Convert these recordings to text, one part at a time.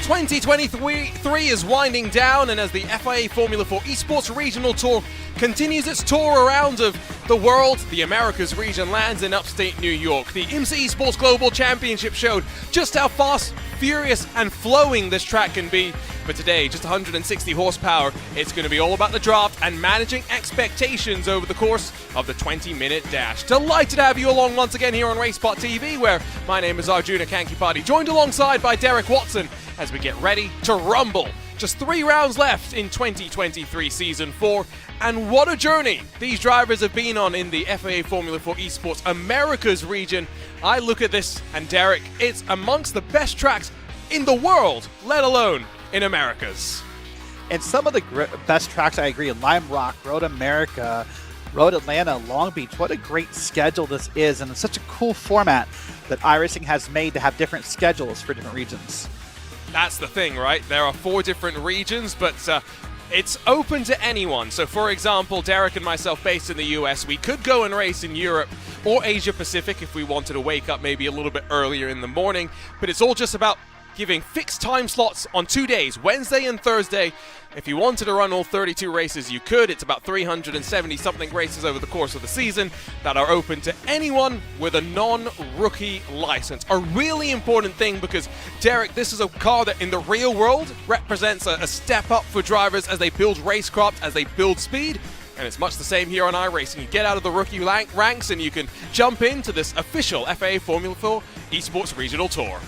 ...2023 is winding down, and as the FIA Formula 4 Esports Regional Tour continues its tour around of the world, the Americas region lands in upstate New York. The IMSA Esports Global Championship showed just how fast, furious, and flowing this track can be. But today, just 160 horsepower, it's going to be all about the draft and managing expectations over the course of the 20-minute dash. Delighted to have you along once again here on RaceSpotTV, where my name is Arjuna Kankipati, joined alongside by Derek Watson as we get ready to rumble. Just 3 rounds left in 2023 Season 4, and what a journey these drivers have been on in the FIA Formula 4 Esports Americas region. I look at this, and Derek, it's amongst the best tracks in the world, let alone in Americas. And some of the best tracks, I agree, Lime Rock, Road America, Road Atlanta, Long Beach. What a great schedule this is, and it's such a cool format that iRacing has made to have different schedules for different regions. That's the thing, right? There are 4 different regions, but it's open to anyone. So, for example, Derek and myself based in the US, we could go and race in Europe or Asia Pacific if we wanted to wake up maybe a little bit earlier in the morning, but it's all just about giving fixed time slots on 2 days, Wednesday and Thursday. If you wanted to run all 32 races, you could. It's about 370-something races over the course of the season that are open to anyone with a non-rookie license. A really important thing because, Derek, this is a car that in the real world represents a step up for drivers as they build racecraft, as they build speed. And it's much the same here on iRacing. You get out of the rookie ranks and you can jump into this official FIA Formula 4 Esports Regional Tour.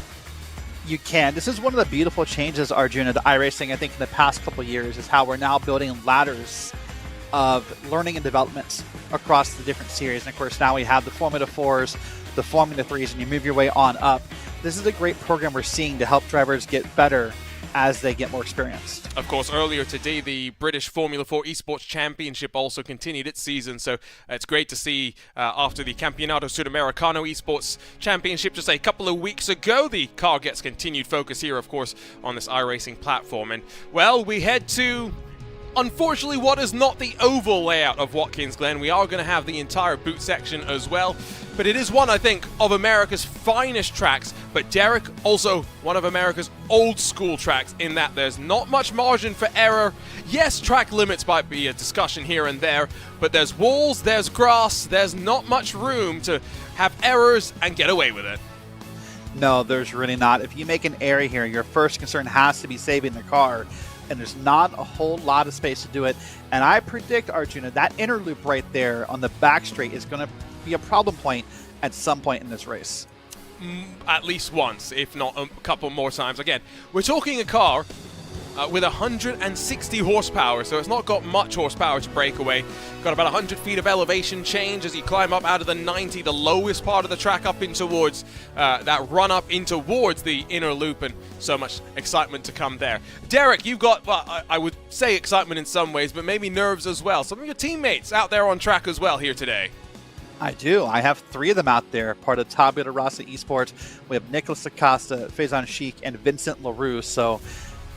You can. This is one of the beautiful changes, Arjuna, to iRacing, I think, in the past couple of years, is how we're now building ladders of learning and development across the different series. And, of course, now we have the Formula 4s, the Formula 3s, and you move your way on up. This is a great program we're seeing to help drivers get better as they get more experienced. Of course, earlier today, the British Formula 4 Esports Championship also continued its season, so it's great to see after the Campeonato Sudamericano Esports Championship just a couple of weeks ago, the car gets continued focus here, of course, on this iRacing platform. And, well, we head to, unfortunately, what is not the oval layout of Watkins, Glen. We are going to have the entire boot section as well, but it is one, I think, of America's finest tracks. But Derek, also one of America's old school tracks in that there's not much margin for error. Yes, track limits might be a discussion here and there, but there's walls, there's grass, there's not much room to have errors and get away with it. No, there's really not. If you make an error here, your first concern has to be saving the car, and there's not a whole lot of space to do it. And I predict, Arjuna, that inner loop right there on the back straight is going to be a problem point at some point in this race. At least once, if not a couple more times. Again, we're talking a car with 160 horsepower, so it's not got much horsepower to break away. Got about 100 feet of elevation change as you climb up out of the 90, the lowest part of the track, up in towards that run up in towards the inner loop, and so much excitement to come there. Derek, you've got, well, I would say excitement in some ways, but maybe nerves as well. Some of your teammates out there on track as well here today. I do. I have 3 of them out there, part of Tabula Rasa Esports. We have Nicholas Acosta, Faison Sheik, and Vincent LaRue. So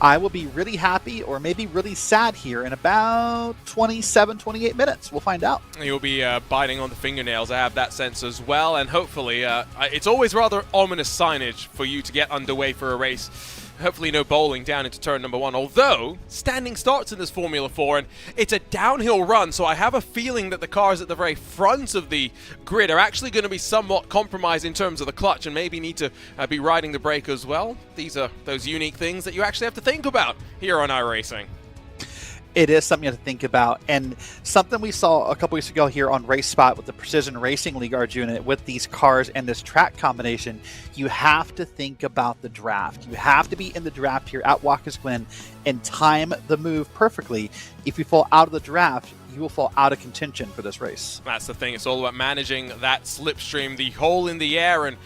I will be really happy or maybe really sad here in about 27, 28 minutes. We'll find out. You'll be biting on the fingernails. I have that sense as well. And hopefully, it's always rather ominous signage for you to get underway for a race. Hopefully no bowling down into turn number 1, although standing starts in this Formula 4 and it's a downhill run, so I have a feeling that the cars at the very front of the grid are actually going to be somewhat compromised in terms of the clutch and maybe need to be riding the brake as well. These are those unique things that you actually have to think about here on iRacing. It is something you have to think about, and something we saw a couple weeks ago here on Race Spot with the Precision Racing League, Arjuna, with these cars and this track combination. You have to think about the draft. You have to be in the draft here at Watkins Glen and time the move perfectly. If you fall out of the draft, you will fall out of contention for this race. That's the thing. It's all about managing that slipstream, the hole in the air, and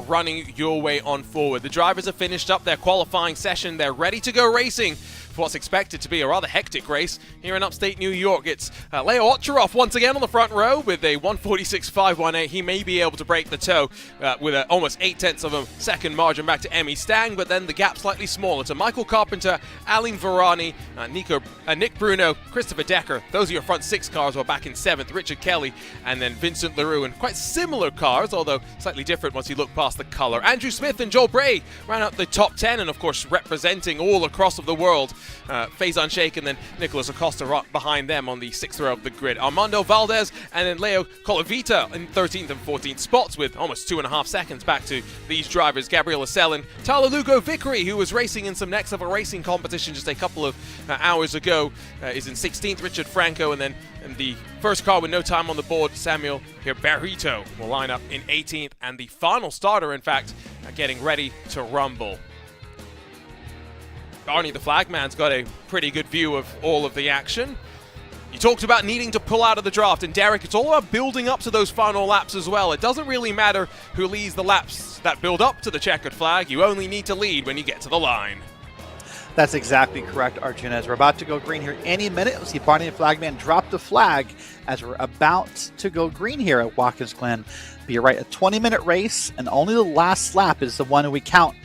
running your way on forward. The drivers have finished up their qualifying session. They're ready to go racing for what's expected to be a rather hectic race here in upstate New York. It's Leo Otcharov once again on the front row with a 1:46.518. He may be able to break the toe with an almost 0.8 of a second margin back to Emmy Stang, but then the gap slightly smaller to Michael Carpenter, Aline Varani, Nick Bruno, Christopher Decker. Those are your front 6 cars, while back in 7th, Richard Kelly, and then Vincent Leroux. And quite similar cars, although slightly different once you look past the color. Andrew Smith and Joel Bray ran up the top 10, and of course representing all across of the world. Faison Sheikh and then Nicholas Acosta right behind them on the 6th row of the grid. Armando Valdez and then Leo Colavita in 13th and 14th spots with almost 2.5 seconds back to these drivers. Gabriel Selin, Tyler Lugo Vickery, who was racing in some next level racing competition just a couple of hours ago, is in 16th. Richard Franco, and then in the first car with no time on the board, Samuel Barrito will line up in 18th, and the final starter, in fact, getting ready to rumble. Barney the Flagman's got a pretty good view of all of the action. You talked about needing to pull out of the draft, and Derek, it's all about building up to those final laps as well. It doesn't really matter who leads the laps that build up to the checkered flag. You only need to lead when you get to the line. That's exactly correct, Arjun. As we're about to go green here any minute, we'll see Barney the Flagman drop the flag as we're about to go green here at Watkins Glen. But you're right, a 20-minute race, and only the last lap is the one we count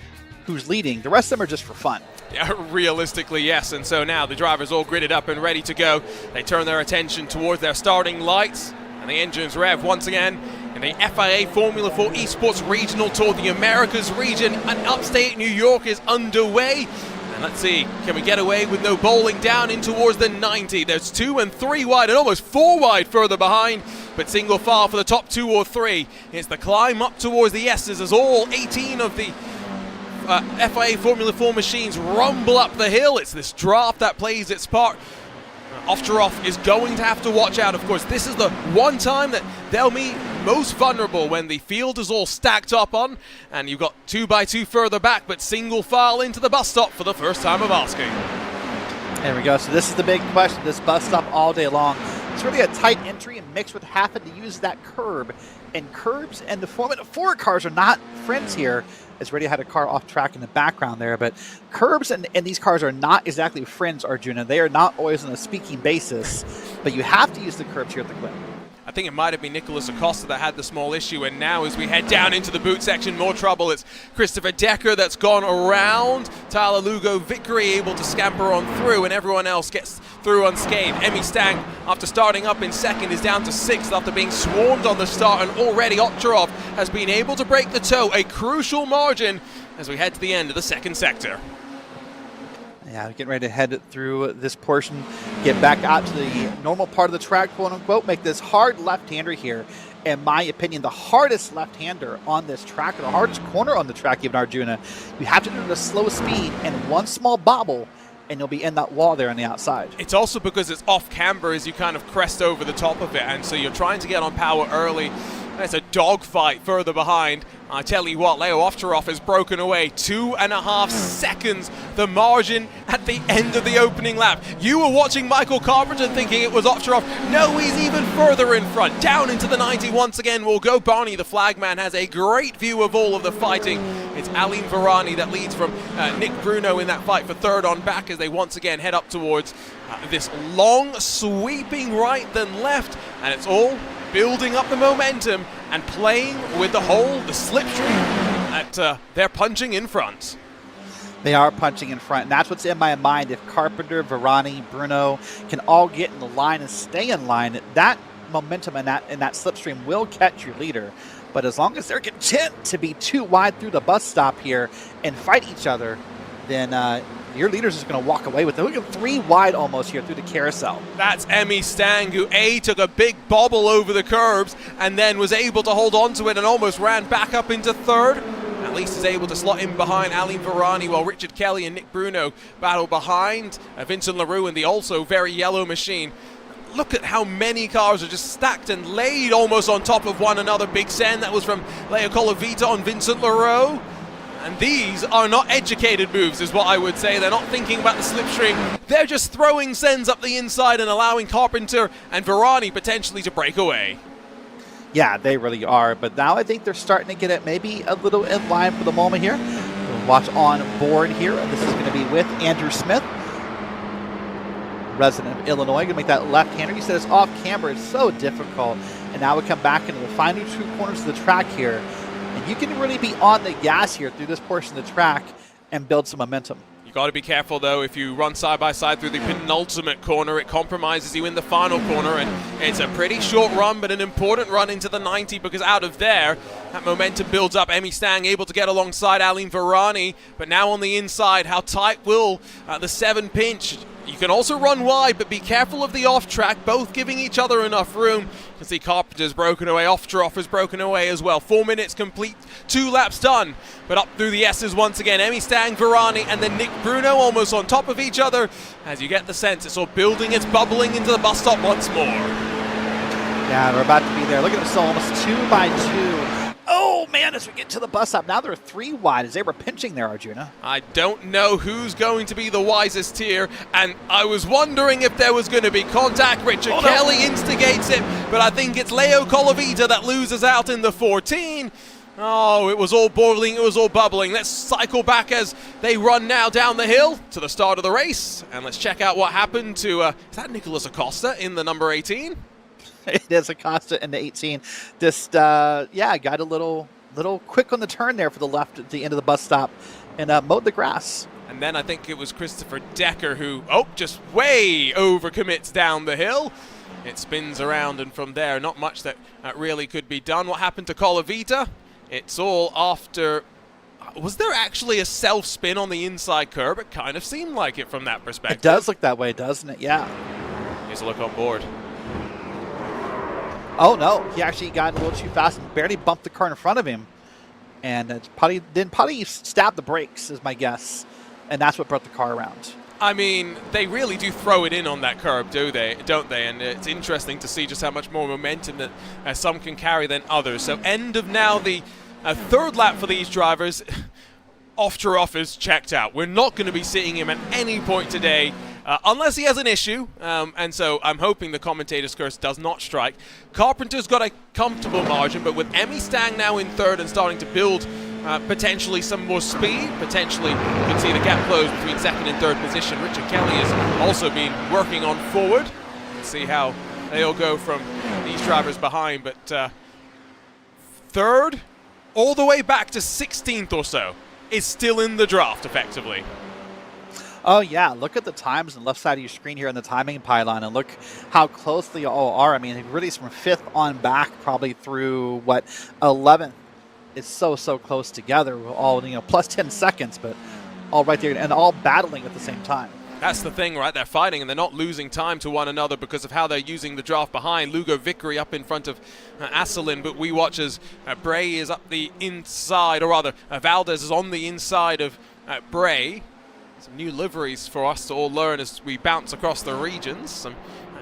who's leading. The rest of them are just for fun. Yeah, realistically, yes. And so now the drivers all gridded up and ready to go. They turn their attention towards their starting lights, and the engines rev once again in the FIA Formula 4 Esports Regional Tour. The Americas region and upstate New York is underway. And let's see, can we get away with no bowling down in towards the 90? There's 2 and 3 wide and almost 4 wide further behind, but single file for the top 2 or 3. It's the climb up towards the S's as all 18 of the FIA Formula 4 machines rumble up the hill. It's this draft that plays its part. Ovcharov is going to have to watch out. Of course, this is the one time that they'll be most vulnerable, when the field is all stacked up on, and you've got 2x2 further back, but single file into the bus stop for the first time of asking. There we go. So this is the big question, this bus stop all day long. It's really a tight entry and mixed with having to use that curb. And curbs and the Formula 4 cars are not friends here. As already had a car off track in the background there, but curbs and these cars are not exactly friends, Arjuna. They are not always on a speaking basis, but you have to use the curbs here at the Glen. I think it might have been Nicholas Acosta that had the small issue, and now as we head down into the boot section, more trouble. It's Christopher Decker that's gone around. Tyler Lugo Vickery able to scamper on through, and everyone else gets through unscathed. Emmy Stang, after starting up in 2nd, is down to 6th after being swarmed on the start, and already Otcharov has been able to break the toe, a crucial margin as we head to the end of the 2nd sector. Yeah, getting ready to head through this portion, get back out to the normal part of the track, quote unquote, make this hard left-hander here. In my opinion, the hardest left-hander on this track, or the hardest corner on the track, even, Arjuna. You have to do it at a slow speed and one small bobble, and you'll be in that wall there on the outside. It's also because it's off camber as you kind of crest over the top of it, and so you're trying to get on power early. It's a dogfight further behind. I tell you what, Leo Ovcharov has broken away 2.5 seconds, the margin at the end of the opening lap. You were watching Michael Carpenter thinking it was Ovcharov. No, he's even further in front. Down into the 90 once again will go Barney. The flagman has a great view of all of the fighting. It's Aline Varani that leads from Nick Bruno in that fight for 3rd on back as they once again head up towards this long sweeping right then left, and it's all building up the momentum and playing with the slipstream that they're punching in front. They are punching in front, and that's what's in my mind. If Carpenter, Varani, Bruno can all get in the line and stay in line, that momentum and that slipstream will catch your leader. But as long as they're content to be too wide through the bus stop here and fight each other, then your leader's just going to walk away with it. Look at 3 wide almost here through the carousel. That's Emmy Stang, who took a big bobble over the curbs and then was able to hold on to it and almost ran back up into 3rd. At least is able to slot in behind Aline Varani, while Richard Kelly and Nick Bruno battle behind Vincent Leroux in the also very yellow machine. Look at how many cars are just stacked and laid almost on top of one another. Big send, that was from Leo Colavita on Vincent Leroux. And these are not educated moves, is what I would say. They're not thinking about the slipstream. They're just throwing sends up the inside and allowing Carpenter and Varani potentially to break away. Yeah, they really are. But now I think they're starting to get it maybe a little in line for the moment here. We'll watch on board here. This is going to be with Andrew Smith. resident of Illinois. Going to make that left-hander. You said it's off camber. It's so difficult. And now we come back into the final 2 corners of the track here. And you can really be on the gas here through this portion of the track and build some momentum. You got to be careful though. If you run side by side through the penultimate corner, it compromises you in the final corner, and it's a pretty short run but an important run into the 90, because out of there that momentum builds up. Emmy Stang able to get alongside Aline Varani, but now on the inside, how tight will the 7 pinch? You can also run wide, but be careful of the off track, both giving each other enough room. You can see Carpenter's broken away, Ofteroff is broken away as well. 4 minutes complete, 2 laps done. But up through the S's once again, Emmy Stang, Varani, and then Nick Bruno almost on top of each other. As you get the sense, it's all building, it's bubbling into the bus stop once more. Yeah, we're about to be there. Look at them, still almost 2 by 2. Oh man, as we get to the bus stop, now they're 3 wide as they were pinching there, Arjuna. I don't know who's going to be the wisest here, and I was wondering if there was going to be contact. Richard Kelly instigates it, but I think it's Leo Colavita that loses out in the 14. Oh, it was all boiling, it was all bubbling. Let's cycle back as they run now down the hill to the start of the race, and let's check out what happened to, is that Nicholas Acosta in the number 18? It is Acosta in the 18. Just, yeah, got a little quick on the turn there for the left at the end of the bus stop and mowed the grass. And then I think it was Christopher Decker who, just way overcommits down the hill. It spins around, and from there, not much that really could be done. What happened to Colavita? It's all after... Was there actually a self-spin on the inside curb? It kind of seemed like it from that perspective. It does look that way, doesn't it? Yeah. Here's a look on board. Oh, no. He actually got a little too fast and barely bumped the car in front of him. And probably stabbed the brakes, is my guess. And that's what brought the car around. I mean, they really do throw it in on that curb, don't they? And it's interesting to see just how much more momentum that some can carry than others. So end of now the 3rd lap for these drivers. Ofteroff is checked out. We're not going to be seeing him at any point today, unless he has an issue, and so I'm hoping the commentator's curse does not strike. Carpenter's got a comfortable margin, but with Emmy Stang now in 3rd and starting to build potentially some more speed, potentially you can see the gap close between 2nd and 3rd position. Richard Kelly has also been working on forward. Let's see how they all go from these drivers behind, but 3rd all the way back to 16th or so is still in the draft effectively. Oh, yeah. Look at the times on the left side of your screen here on the timing pylon, and look how close they all are. I mean, it really is from 5th on back, probably through, 11th. It's so close together. All, plus 10 seconds, but all right there, and all battling at the same time. That's the thing, right? They're fighting, and they're not losing time to one another because of how they're using the draft behind. Lugo Vickery up in front of Asselin, but we watch as Bray is up the inside, or rather, Valdez is on the inside of Bray. Some new liveries for us to all learn as we bounce across the regions. Some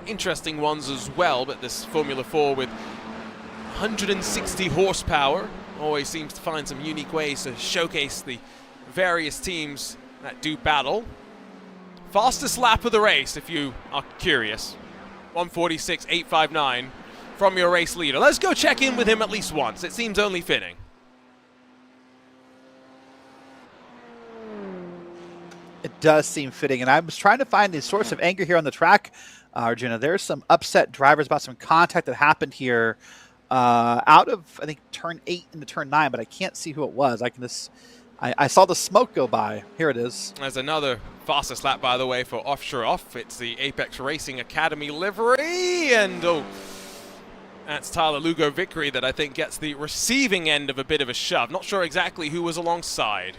interesting ones as well, but this Formula 4 with 160 horsepower always seems to find some unique ways to showcase the various teams that do battle. Fastest lap of the race, if you are curious. 1:46.859 from your race leader. Let's go check in with him at least once. It seems only fitting. It does seem fitting, and I was trying to find the source of anger here on the track, Arjuna. There's some upset drivers about some contact that happened here out of, I think, turn 8 into turn 9, but I can't see who it was. I saw the smoke go by. Here it is. There's another fastest lap, by the way, for Ofteroff. It's the Apex Racing Academy livery, and that's Tyler Lugo Vickery that I think gets the receiving end of a bit of a shove. Not sure exactly who was alongside.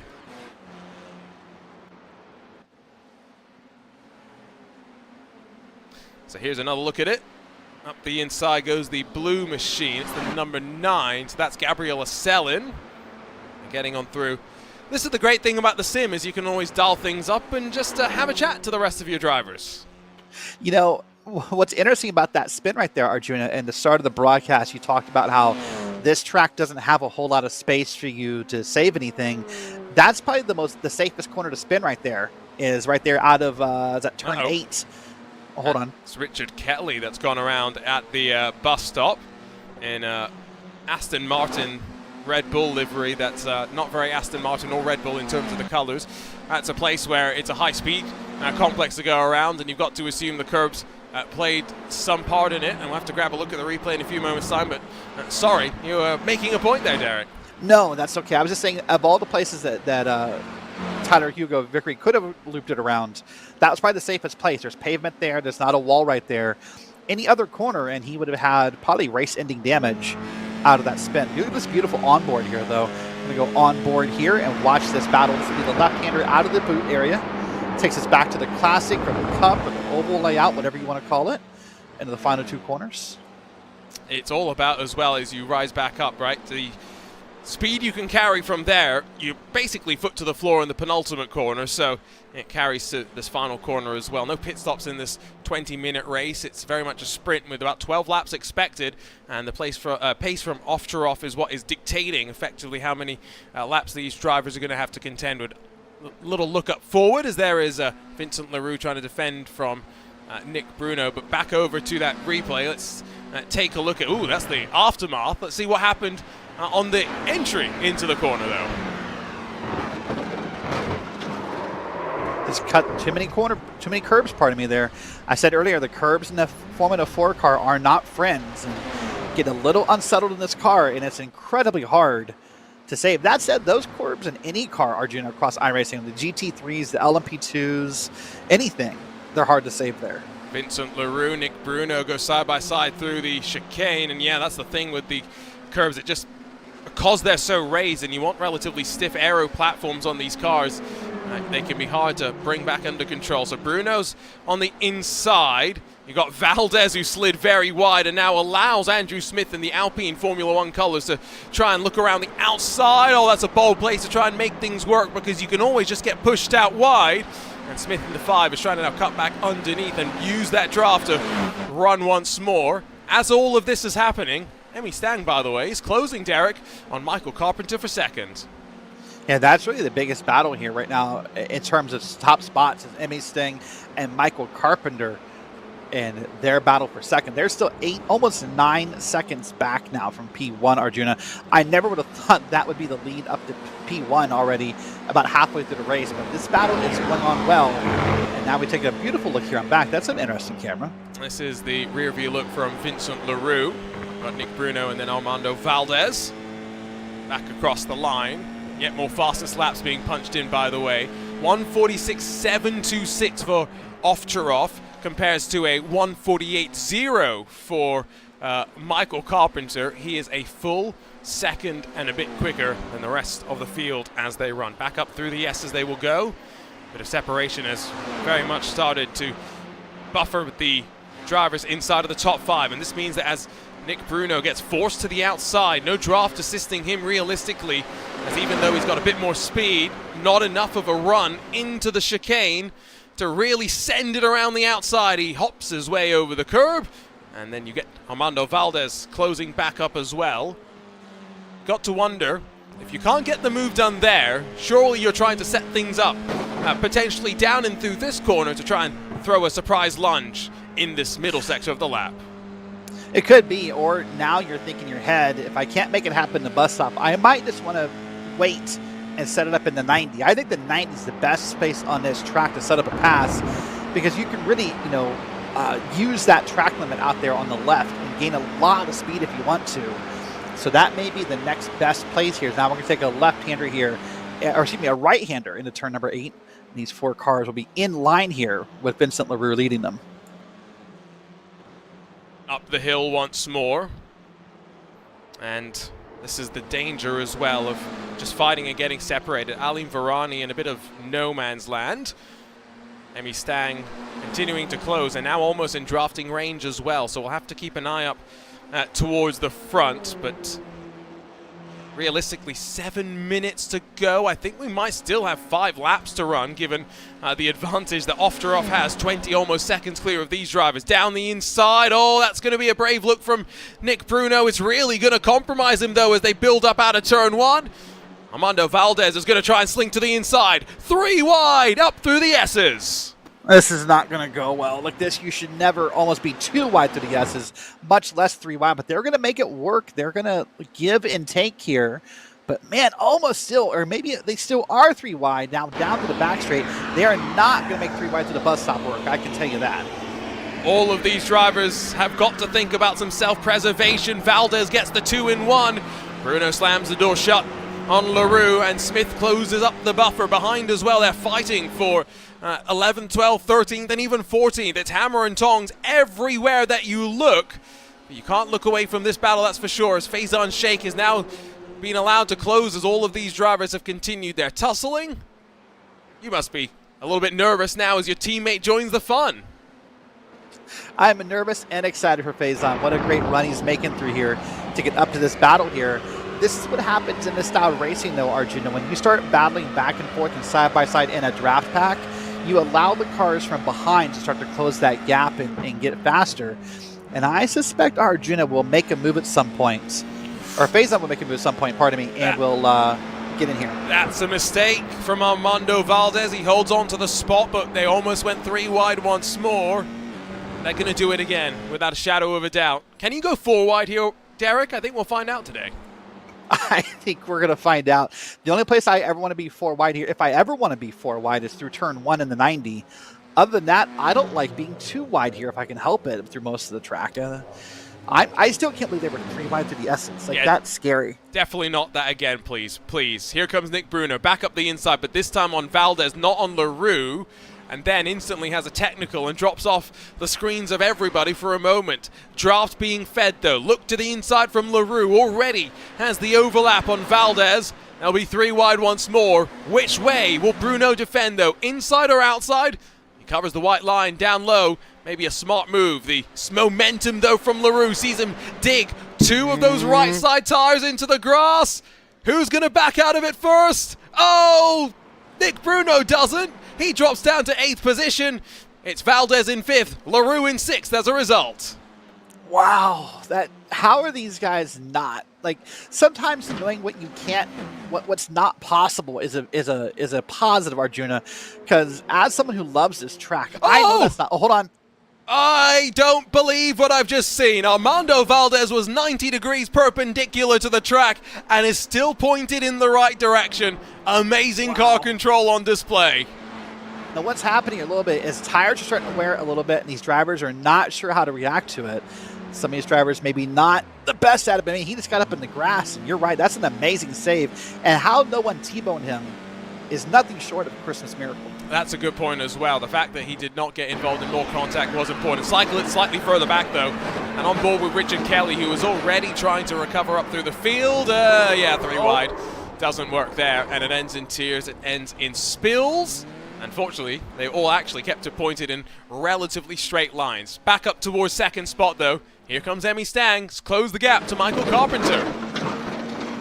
So here's another look at it. Up the inside goes the blue machine. It's the number 9. So that's Gabriel Asselin getting on through. This is the great thing about the sim, is you can always dial things up and just have a chat to the rest of your drivers. You know, what's interesting about that spin right there, Arjuna, and the start of the broadcast, you talked about how this track doesn't have a whole lot of space for you to save anything. That's probably the safest corner to spin right there, is right there out of, is that turn 8? Oh, hold on. It's Richard Kelly that's gone around at the bus stop in Aston Martin Red Bull livery. That's not very Aston Martin or Red Bull in terms of the colors. That's a place where it's a high-speed complex to go around, and you've got to assume the curbs played some part in it, and we'll have to grab a look at the replay in a few moments' time, but sorry, you were making a point there, Derek. No, that's okay. I was just saying, of all the places that Tyler Hugo Vickery could have looped it around, that was probably the safest place. There's pavement there. There's not a wall right there. Any other corner, and he would have had probably race-ending damage out of that spin. Look at this beautiful onboard here, though. I'm going to go onboard here and watch this battle. This will be the left-hander out of the boot area. Takes us back to the Classic or the Cup or the Oval layout, whatever you want to call it, into the final two corners. It's all about, as well, as you rise back up, right? The speed you can carry from there, you basically foot to the floor in the penultimate corner, so it carries to this final corner as well. No pit stops in this 20-minute race. It's very much a sprint with about 12 laps expected, and the pace from off to off is what is dictating effectively how many laps these drivers are going to have to contend with. Little look up forward as there is Vincent Leroux trying to defend from Nick Bruno, but back over to that replay. Let's take a look at, that's the aftermath. Let's see what happened on the entry into the corner, though. Just cut too many curbs, pardon me there. I said earlier, the curbs in the Formula 4 car are not friends, and get a little unsettled in this car, and it's incredibly hard to save. That said, those curbs in any car, Arjuna, across iRacing, the GT3s, the LMP2s, anything, they're hard to save there. Vincent Leroux, Nick Bruno go side by side through the chicane, and yeah, that's the thing with the curbs. It just, because they're so raised and you want relatively stiff aero platforms on these cars, they can be hard to bring back under control. So Bruno's on the inside. You got Valdez, who slid very wide and now allows Andrew Smith in the Alpine Formula 1 colors to try and look around the outside. Oh, that's a bold place to try and make things work, because you can always just get pushed out wide. And Smith in the 5 is trying to now cut back underneath and use that draft to run once more. As all of this is happening, Emmy Stang, by the way, is closing Derek on Michael Carpenter for second. Yeah, that's really the biggest battle here right now in terms of top spots, is Emmy Stang and Michael Carpenter and their battle for second. They're still almost 9 seconds back now from P1, Arjuna. I never would have thought that would be the lead up to P1 already about halfway through the race, but this battle is going on well. And now we take a beautiful look here on back. That's an interesting camera. This is the rear view look from Vincent Leroux. Got Nick Bruno and then Armando Valdez back across the line. Yet more fastest laps being punched in, by the way. 146.726 for off to off. Compares to a 148.0 for Michael Carpenter. He is a full second and a bit quicker than the rest of the field as they run. Back up through the S's they will go. Bit of separation has very much started to buffer with the drivers inside of the top 5. And this means that as Nick Bruno gets forced to the outside, no draft assisting him realistically, as even though he's got a bit more speed, not enough of a run into the chicane to really send it around the outside. He hops his way over the curb, and then you get Armando Valdez closing back up as well. Got to wonder, if you can't get the move done there, surely you're trying to set things up, potentially down and through this corner to try and throw a surprise lunge in this middle sector of the lap. It could be, or now you're thinking in your head, if I can't make it happen in the bus stop, I might just want to wait and set it up in the 90. I think the 90 is the best space on this track to set up a pass, because you can really, use that track limit out there on the left and gain a lot of speed if you want to. So that may be the next best place here. Now we're going to take a left-hander here, or excuse me, a right-hander into turn number 8. And these 4 cars will be in line here with Vincent Leroux leading them. Up the hill once more. And this is the danger as well of just fighting and getting separated. Alim Varani in a bit of no man's land. Emmy Stang continuing to close, and now almost in drafting range as well. So we'll have to keep an eye up towards the front. But realistically, 7 minutes to go. I think we might still have 5 laps to run, given the advantage that Off has 20 almost seconds clear of these drivers. Down the inside. Oh, that's going to be a brave look from Nick Bruno. It's really going to compromise him, though, as they build up out of turn 1. Armando Valdez is going to try and slink to the inside. 3 wide, up through the S's. This is not going to go well. Like this, you should never almost be 2 wide through the S's, much less 3 wide, but they're going to make it work. They're going to give and take here. But man, almost still, or maybe they still are 3 wide now down to the back straight. They are not going to make 3 wide to the bus stop work, I can tell you that. All of these drivers have got to think about some self-preservation. Valdez gets the 2-in-1. Bruno slams the door shut on LaRue, and Smith closes up the buffer behind as well. They're fighting for 11th, 12th, 13th, and even 14th. It's hammer and tongs everywhere that you look. But you can't look away from this battle, that's for sure, as Faison Sheikh is now being allowed to close as all of these drivers have continued their tussling. You must be a little bit nervous now as your teammate joins the fun. I'm nervous and excited for Faison. What a great run he's making through here to get up to this battle here. This is what happens in this style of racing, though, Arjuna. When you start battling back and forth and side by side in a draft pack, you allow the cars from behind to start to close that gap and get faster. And I suspect Arjuna will make a move at some point. Or Faison will make a move at some point, pardon me, and will get in here. That's a mistake from Armando Valdez. He holds on to the spot, but they almost went 3 wide once more. They're going to do it again, without a shadow of a doubt. Can you go 4 wide here, Derek? I think we'll find out today. I think we're going to find out. The only place I ever want to be 4 wide here, if I ever want to be 4 wide, is through turn 1 in the 90. Other than that, I don't like being 2 wide here if I can help it through most of the track. I still can't believe they were 3 wide through the essence. Like, yeah, that's scary. Definitely not that again, please. Please. Here comes Nick Bruno, back up the inside, but this time on Valdez, not on LaRue. And then instantly has a technical and drops off the screens of everybody for a moment. Draft being fed, though. Look to the inside from LaRue. Already has the overlap on Valdez. They'll be 3 wide once more. Which way will Bruno defend, though? Inside or outside? He covers the white line down low. Maybe a smart move. The momentum, though, from LaRue sees him dig 2 of those right side tires into the grass. Who's going to back out of it first? Oh, Nick Bruno doesn't. He drops down to 8th position. It's Valdez in 5th, LaRue in 6th as a result. Wow, how are these guys not? Like, sometimes knowing what you can't, what's not possible is a positive, Arjuna. Because as someone who loves this track, I know that's not. Oh, hold on. I don't believe what I've just seen. Armando Valdez was 90 degrees perpendicular to the track and is still pointed in the right direction. Amazing car control on display. Now what's happening a little bit is tires are starting to wear a little bit, and these drivers are not sure how to react to it. Some of these drivers maybe not the best at it, but I mean, he just got up in the grass, and you're right, that's an amazing save. And how no one T-boned him is nothing short of a Christmas miracle. That's a good point as well. The fact that he did not get involved in more contact was important. Cycle it slightly further back, though, and on board with Richard Kelly, who was already trying to recover up through the field. 3 wide. Doesn't work there, and it ends in tears. It ends in spills. Unfortunately, they all actually kept it pointed in relatively straight lines. Back up towards 2nd spot, though. Here comes Emmy Stang. Close the gap to Michael Carpenter.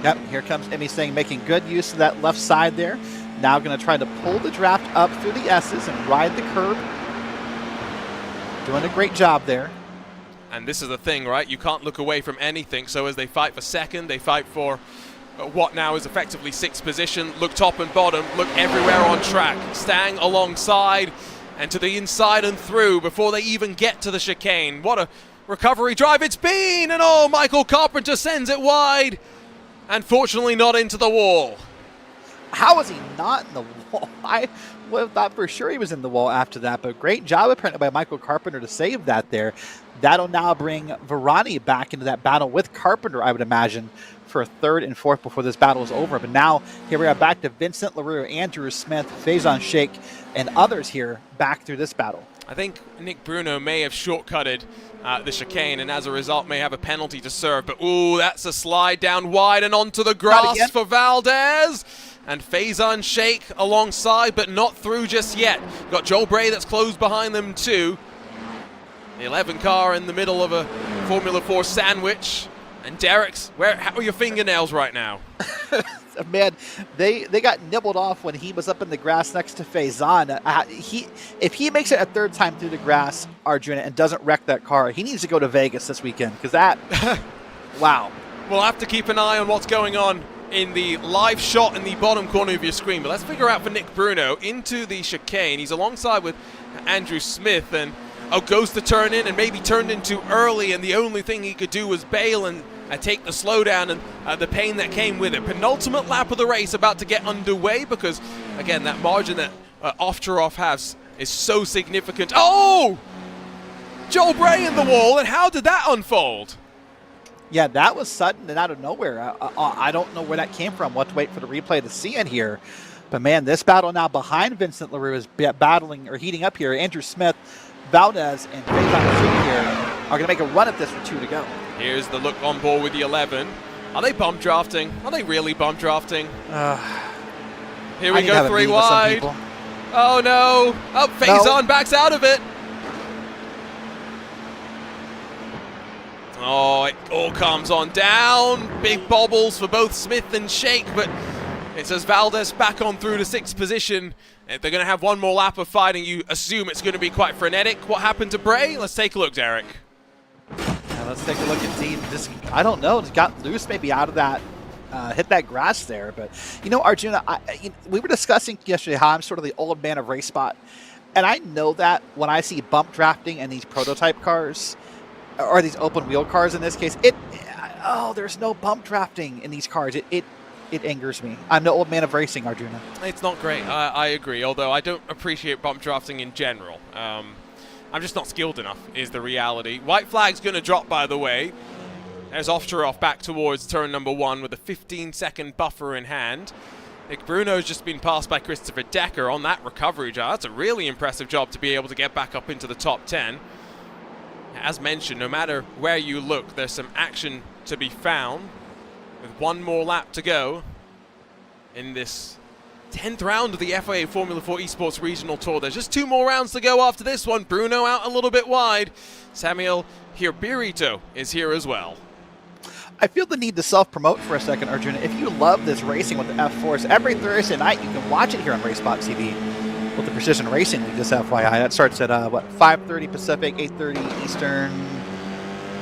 Yep, here comes Emmy Stang making good use of that left side there. Now going to try to pull the draft up through the S's and ride the curb. Doing a great job there. And this is the thing, right? You can't look away from anything. So as they fight for 2nd, they fight for what now is effectively 6th position. Look top and bottom, look everywhere on track. Stang alongside and to the inside and through before they even get to the chicane. What a recovery drive it's been! And oh, Michael Carpenter sends it wide. And fortunately not into the wall. How was he not in the wall? I would have thought for sure he was in the wall after that, but great job apparently by Michael Carpenter to save that there. That'll now bring Varani back into that battle with Carpenter, I would imagine, for 3rd and 4th before this battle is over. But now here we are back to Vincent LaRue, Andrew Smith, Faison Sheikh, and others here back through this battle. I think Nick Bruno may have shortcutted the chicane and as a result may have a penalty to serve. But ooh, that's a slide down wide and onto the grass for Valdez. And Faison Sheikh alongside, but not through just yet. Got Joel Bray that's closed behind them too. The 11 car in the middle of a Formula 4 sandwich. And Derek's, how are your fingernails right now? Man, they got nibbled off when he was up in the grass next to Faison. If he makes it a 3rd time through the grass, Arjuna, and doesn't wreck that car, he needs to go to Vegas this weekend, because that, wow. We'll have to keep an eye on what's going on in the live shot in the bottom corner of your screen. But let's figure out for Nick Bruno into the chicane. He's alongside with Andrew Smith, and goes to turn in and maybe turned in too early, and the only thing he could do was bail and take the slowdown and the pain that came with it. Penultimate lap of the race about to get underway because, again, that margin that Ovtcharov has is so significant. Oh! Joel Bray in the wall, and how did that unfold? Yeah, that was sudden and out of nowhere. I don't know where that came from. We'll have to wait for the replay to see it here. But, man, this battle now behind Vincent Leroux is battling or heating up here. Andrew Smith, Valdez, and Faison here are going to make a run at this with 2 to go. Here's the look on board with the 11. Are they bump drafting? Are they really bump drafting? Here we go, 3 wide. Oh, no. Oh, Faison backs out of it. Oh, it all comes on down. Big bobbles for both Smith and Shake, but it says Valdez back on through to 6th position. If they're going to have one more lap of fighting, you assume it's going to be quite frenetic. What happened to Bray? Let's take a look, Derek. Yeah, let's take a look and see. Just, I don't know. It got loose maybe out of that, hit that grass there. But, you know, Arjuna, we were discussing yesterday how I'm sort of the old man of RaceSpot. And I know that when I see bump drafting and these prototype cars, or these open wheel cars in this case, there's no bump drafting in these cars. It angers me. I'm the old man of racing, Arjuna. It's not great. I agree, although I don't appreciate bump drafting in general. I'm just not skilled enough, is the reality. White flag's going to drop, by the way. There's Ovtcharov back towards turn number 1 with a 15-second buffer in hand. Nick Bruno's just been passed by Christopher Decker on that recovery job. That's a really impressive job to be able to get back up into the top 10. As mentioned, no matter where you look, there's some action to be found. With one more lap to go in this 10th round of the FIA Formula 4 Esports Regional Tour. There's just 2 more rounds to go after this one. Bruno out a little bit wide. Samuel Hirbirito is here as well. I feel the need to self-promote for a second, Arjuna. If you love this racing with the F4s, every Thursday night you can watch it here on RaceSpotTV with the Precision Racing League, just FYI. That starts at, 5:30 Pacific, 8:30 Eastern,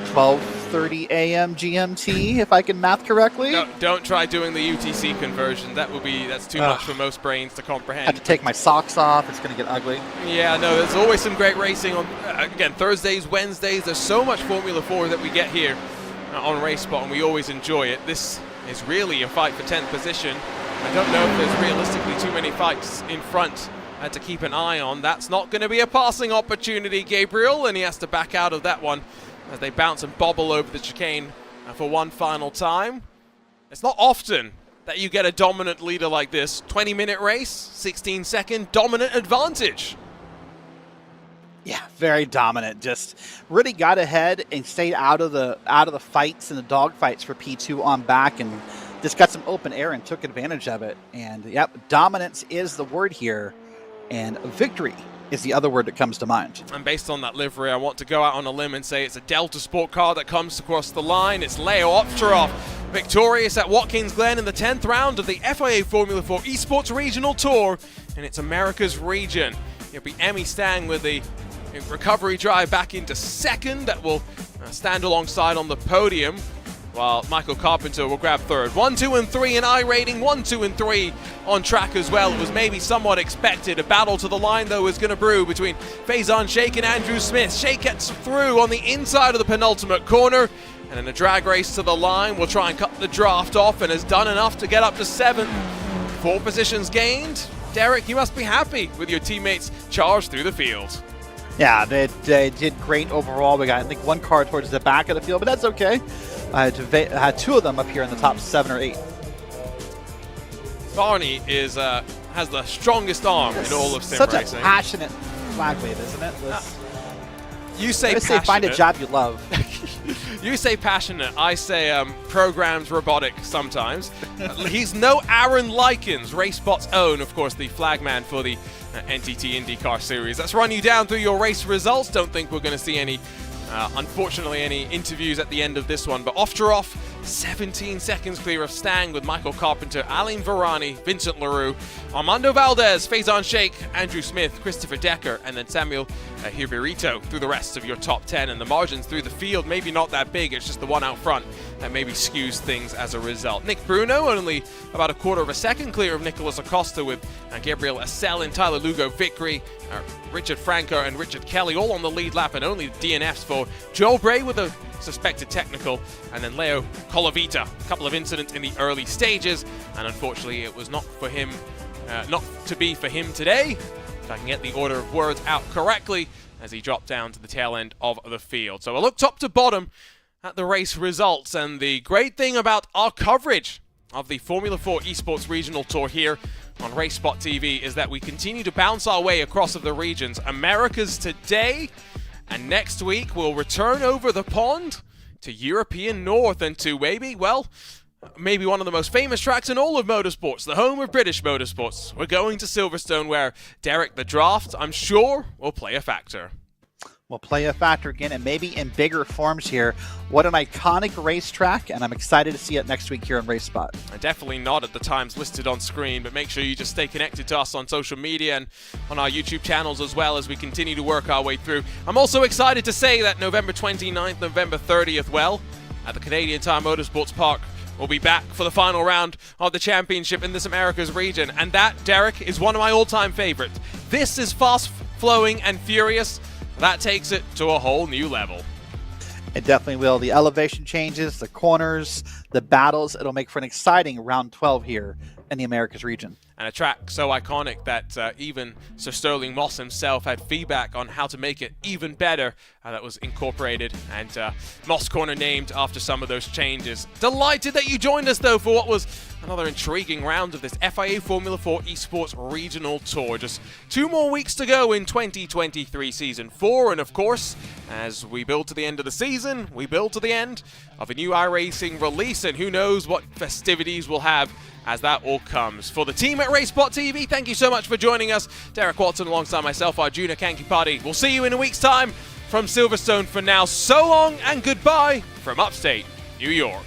12:30 a.m. GMT, if I can math correctly. No, don't try doing the UTC conversion. That's too much for most brains to comprehend. I have to take my socks off. It's going to get ugly. Yeah, no, there's always some great racing on, again, Thursdays, Wednesdays. There's so much Formula 4 that we get here on RaceSpot, and we always enjoy it. This is really a fight for 10th position. I don't know if there's realistically too many fights in front to keep an eye on. That's not going to be a passing opportunity, Gabriel, and he has to back out of that one as they bounce and bobble over the chicane for one final time. It's not often that you get a dominant leader like this. 20-minute race, 16-second dominant advantage. Yeah, very dominant. Just really got ahead and stayed out of the fights and the dog fights for P2 on back, and just got some open air and took advantage of it. And yep, dominance is the word here, and victory is the other word that comes to mind. And based on that livery, I want to go out on a limb and say it's a Delta Sport car that comes across the line. It's Leo Ovtcharov, victorious at Watkins Glen in the 10th round of the FIA Formula 4 Esports Regional Tour, and it's America's region. It'll be Emmy Stang with the recovery drive back into 2nd that will stand alongside on the podium, while Michael Carpenter will grab 3rd. 1, 2, and 3 in iRating, 1, 2, and 3 on track as well. It was maybe somewhat expected. A battle to the line, though, is going to brew between Faison Shake and Andrew Smith. Shake gets through on the inside of the penultimate corner, and in a drag race to the line, will try and cut the draft off, and has done enough to get up to 7th. 4 positions gained. Derek, you must be happy with your teammates charged through the field. Yeah, they did great overall. We got, I think, 1 car towards the back of the field, but that's okay. I had 2 of them up here in the top 7 or 8. Barney has the strongest arm in all of sim such racing. A passionate flag wave, isn't it? You say passionate. Say find a job you love. You say passionate. I say programmed robotic sometimes. He's no Aaron Likens, RaceSpot's own, of course, the flagman for the NTT IndyCar Series. Let's run you down through your race results. Don't think we're going to see any, unfortunately, any interviews at the end of this one. But Ovtcharov, 17 seconds clear of Stang with Michael Carpenter, Alain Varani, Vincent Leroux, Armando Valdez, Faison Shake, Andrew Smith, Christopher Decker, and then Samuel Hibirito through the rest of your top 10, and the margins through the field maybe not that big. It's just the one out front that maybe skews things as a result. Nick Bruno only about a quarter of a second clear of Nicholas Acosta, with Gabriel Essel and Tyler Lugo victory. Richard Franco and Richard Kelly all on the lead lap, and only DNFs for Joel Bray with a suspected technical, and then Leo Colavita. A couple of incidents in the early stages, and unfortunately it was not for him, not to be for him today. If I can get the order of words out correctly, as he dropped down to the tail end of the field. So I look top to bottom at the race results, and the great thing about our coverage of the Formula 4 Esports Regional Tour here on RaceSpotTV is that we continue to bounce our way across of the regions. Americas today, and next week we'll return over the pond to European North and to maybe one of the most famous tracks in all of motorsports, the home of British motorsports. We're going to Silverstone, where Derek, the draft, I'm sure, will play a factor. Will play a factor again, and maybe in bigger forms here. What an iconic racetrack, and I'm excited to see it next week here on RaceSpot. Definitely not at the times listed on screen, but make sure you just stay connected to us on social media and on our YouTube channels as well, as we continue to work our way through. I'm also excited to say that November 29th, November 30th, at the Canadian Tire Motorsports Park, we'll be back for the final round of the championship in this Americas region. And that, Derek, is one of my all-time favorites. This is fast-flowing and furious. That takes it to a whole new level. It definitely will. The elevation changes, the corners, the battles. It'll make for an exciting round 12 here in the Americas region. And a track so iconic that even Sir Sterling Moss himself had feedback on how to make it even better. That was incorporated, and Moss Corner named after some of those changes. Delighted that you joined us, though, for what was another intriguing round of this FIA Formula 4 Esports Regional Tour. Just 2 more weeks to go in 2023 Season 4, and of course, as we build to the end of the season, we build to the end of a new iRacing release, and who knows what festivities we'll have as that all comes. For the team at RaceSpotTV, thank you so much for joining us. Derek Watson alongside myself, Arjuna Kankipati. We'll see you in a week's time from Silverstone. For now, so long and goodbye from upstate New York.